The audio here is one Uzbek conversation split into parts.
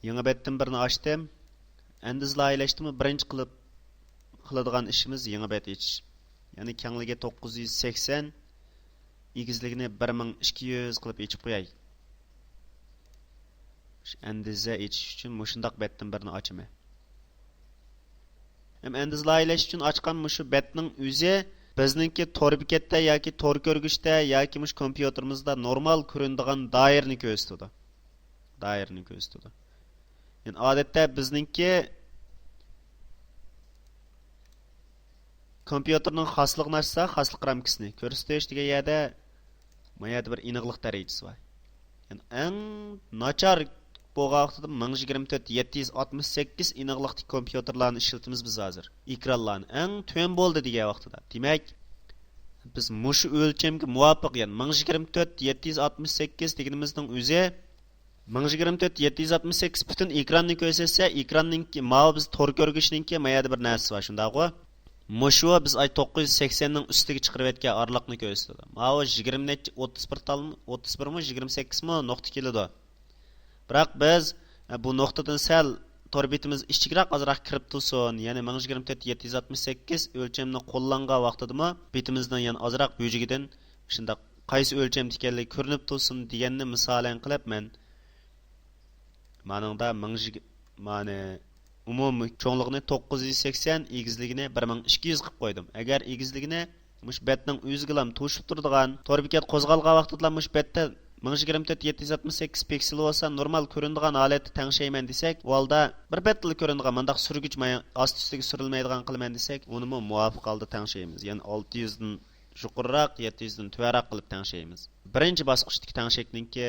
Yangi betdan birini ochdim. Endi izlaylashdimi birinchi qiladigan ishimiz yangi bet echish. Ya'ni kengligi 980, egizligini 1200 qilib echib qo'yay. Endiza echish uchun mushundaq betdan birini ochaman. Endi izlaylash uchun ochgan mushu betning o'zi bizningki tor bekatda yoki tor ko'rgichda yoki mush kompyuterimizda normal ko'rinadigan doirani ko'rsatadi. Yani odatda bizningki kompyuterning xosligini açsa, xoslik ramkasini ko'rsatish degan yerda bu yerda bir aniqlik darajasi bor. Yani eng nachar bo'lgan vaqtida 1024 768 aniqlikdagi kompyuterlarni ishlatamiz biz hozir. Ekranlarni eng to'yin bo'ldi degan vaqtida. Demak, biz mushu o'lchamga muvofiq, ya'ni 1024 768 deganimizning o'zi 1024 768 butun ekranni ko'rsatsa, ekranninki mana biz tor ko'rgichningki mana yerda bir narsa bor, shundaqmi? Mushu biz 980 ning ustiga chiqarib etgan orliqni ko'rsatadi. Mana 20 necha 31 talmi, 31 mi 28 mi nuqta keladi. Biroq biz bu nuqtadan sal tor betimiz ichiroq azroq kirib tursin, ya'ni 1024 768 o'lchamni qo'llangan vaqtidami betimizdan yana azroq bo'jigidan shunda qaysi o'lchamda ekanligi ko'rinib tursin deganni misolan qilib men maningda 1000 ma'ni umumiy cho'ngligini 980, egizligini 1200 qilib qo'ydim. Agar egizligini mush betning o'ziga to'shib turadigan tor bekat qo'zg'algan vaqtida mush betda 1024 768 piksel bo'lsa normal ko'rinadigan holatda tangshayman desak, u holda bir betli ko'rinadigan mendaq surgich ost ustiga surilmaydigan qilman desak, uni muvofiq holda tangshaymiz. Ya'ni 600 dan yuqoriroq, 700 dan tuvaroq qilib tangshaymiz. Birinchi bosqichdagi tangshakninki,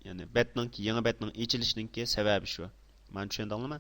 ya'ni betninki yangi betning echilishiningki sababi shu. Men tushundingmi?